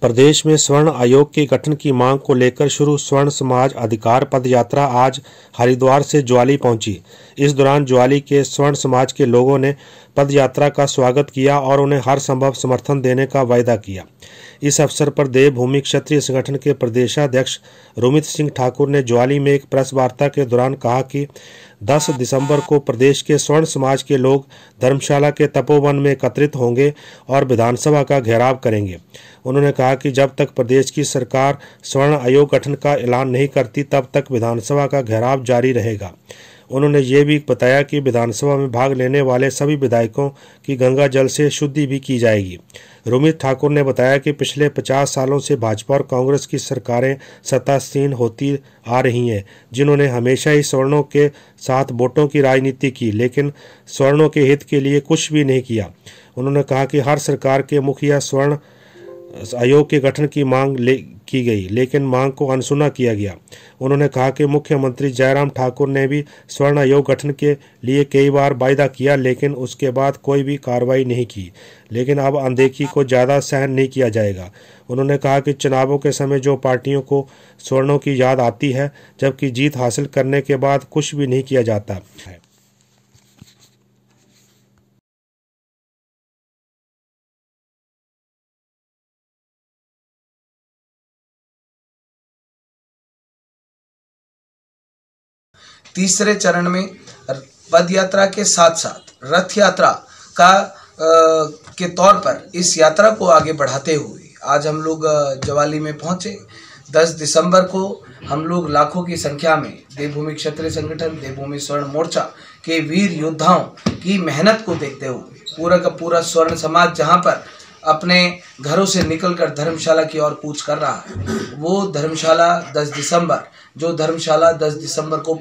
प्रदेश में स्वर्ण आयोग के गठन की मांग को लेकर शुरू स्वर्ण समाज अधिकार पद यात्रा आज हरिद्वार से ज्वाली पहुंची। इस दौरान ज्वाली के स्वर्ण समाज के लोगों ने पद यात्रा का स्वागत किया और उन्हें हर संभव समर्थन देने का वायदा किया। इस अवसर पर देवभूमि क्षत्रिय संगठन के प्रदेशाध्यक्ष रोमित सिंह ठाकुर ने ज्वाली में एक प्रेस वार्ता के दौरान कहा कि 10 दिसंबर को प्रदेश के स्वर्ण समाज के लोग धर्मशाला के तपोवन में एकत्रित होंगे और विधानसभा का घेराव करेंगे। उन्होंने कहा कि जब तक प्रदेश की सरकार स्वर्ण आयोग गठन का ऐलान नहीं करती तब तक विधानसभा का घेराव जारी रहेगा। उन्होंने ये भी बताया कि विधानसभा में भाग लेने वाले सभी विधायकों की गंगा जल से शुद्धि भी की जाएगी। रोमित ठाकुर ने बताया कि पिछले 50 सालों से भाजपा और कांग्रेस की सरकारें सत्तासीन होती आ रही हैं, जिन्होंने हमेशा ही सवर्णों के साथ वोटों की राजनीति की, लेकिन सवर्णों के हित के लिए कुछ भी नहीं किया। उन्होंने कहा कि हर सरकार के मुखिया स्वर्ण आयोग के गठन की मांग की गई, लेकिन मांग को अनसुना किया गया। उन्होंने कहा कि मुख्यमंत्री जयराम ठाकुर ने भी स्वर्ण आयोग गठन के लिए कई बार वायदा किया, लेकिन उसके बाद कोई भी कार्रवाई नहीं की। लेकिन अब अनदेखी को ज़्यादा सहन नहीं किया जाएगा। उन्होंने कहा कि चुनावों के समय जो पार्टियों को स्वर्णों की याद आती है, जबकि जीत हासिल करने के बाद कुछ भी नहीं किया जाता है। तीसरे चरण में पद यात्रा के साथ साथ रथ यात्रा का के तौर पर इस यात्रा को आगे बढ़ाते हुए आज हम लोग ज्वाली में पहुंचे। 10 दिसंबर को हम लोग लाखों की संख्या में देवभूमि क्षत्रिय संगठन, देवभूमि स्वर्ण मोर्चा के वीर योद्धाओं की मेहनत को देखते हुए पूरा का पूरा स्वर्ण समाज जहां पर अपने घरों से निकलकर धर्मशाला की ओर कूच कर रहा है, वो धर्मशाला 10 दिसंबर को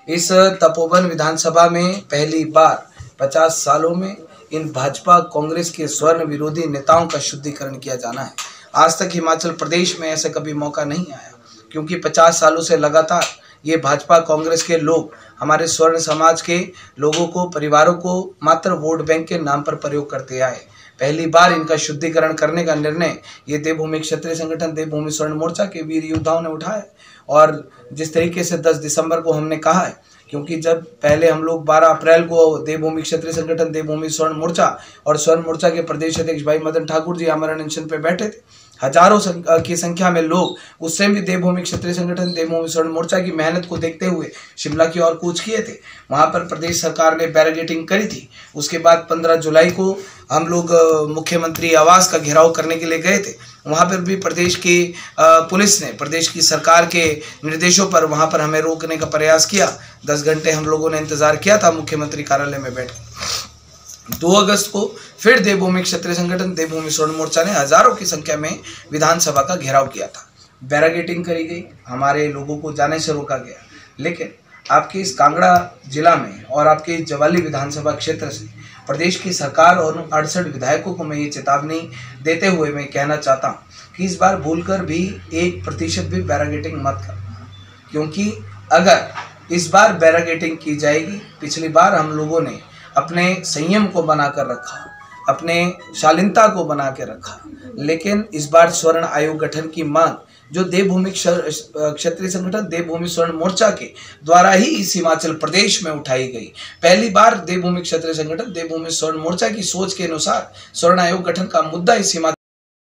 इस तपोवन विधानसभा में पहली बार 50 सालों में इन भाजपा कांग्रेस के स्वर्ण विरोधी नेताओं का शुद्धिकरण किया जाना है। आज तक हिमाचल प्रदेश में ऐसा कभी मौका नहीं आया, क्योंकि 50 सालों से लगातार ये भाजपा कांग्रेस के लोग हमारे स्वर्ण समाज के लोगों को, परिवारों को मात्र वोट बैंक के नाम पर प्रयोग करते आए। पहली बार इनका शुद्धिकरण करने का निर्णय ये देवभूमि क्षत्रिय संगठन, देवभूमि स्वर्ण मोर्चा के वीर योद्धाओं ने उठाया। और जिस तरीके से 10 दिसंबर को हमने कहा है, क्योंकि जब पहले हम लोग 12 अप्रैल को देवभूमि क्षत्रिय संगठन, देवभूमि स्वर्ण मोर्चा और स्वर्ण मोर्चा के प्रदेश अध्यक्ष भाई मदन ठाकुर जी आमरण अनशन पे बैठे थे, हजारों की संख्या में लोग उससे भी देवभूमि क्षत्रिय संगठन, देवभूमि स्वर्ण मोर्चा की मेहनत को देखते हुए शिमला की ओर कूच किए थे। वहां पर प्रदेश सरकार ने बैरिकेडिंग करी थी। उसके बाद 15 जुलाई को हम लोग मुख्यमंत्री आवास का घेराव करने के लिए गए थे। वहां पर भी प्रदेश की पुलिस ने प्रदेश की सरकार के निर्देशों पर वहां पर हमें रोकने का प्रयास किया। 10 घंटे हम लोगों ने इंतजार किया था मुख्यमंत्री कार्यालय में बैठकर। 2 अगस्त को फिर देवभूमि क्षत्रिय संगठन, देवभूमि स्वर्ण मोर्चा ने हजारों की संख्या में विधानसभा का घेराव किया था। बैरिकेडिंग करी गई, हमारे लोगों को जाने से रोका गया। लेकिन आपके इस कांगड़ा जिला में और आपके ज्वाली विधानसभा क्षेत्र से प्रदेश की सरकार और 68 विधायकों को मैं ये चेतावनी देते हुए मैं कहना चाहता हूँ कि इस बार भूलकर भी 1% भी बैरिकेडिंग मत करना, क्योंकि अगर इस बार बैरिकेडिंग की जाएगी, पिछली बार हम लोगों ने अपने संयम को बनाकर रखा, अपने शालीनता को बना के रखा, लेकिन इस बार स्वर्ण आयोग गठन की मांग जो देवभूमि क्षत्रिय संगठन, देवभूमि स्वर्ण मोर्चा के द्वारा ही इस हिमाचल प्रदेश में उठाई गई। पहली बार देवभूमि क्षत्रिय संगठन, देवभूमि स्वर्ण मोर्चा की सोच के अनुसार स्वर्ण आयोग गठन का मुद्दा इस हिमाचल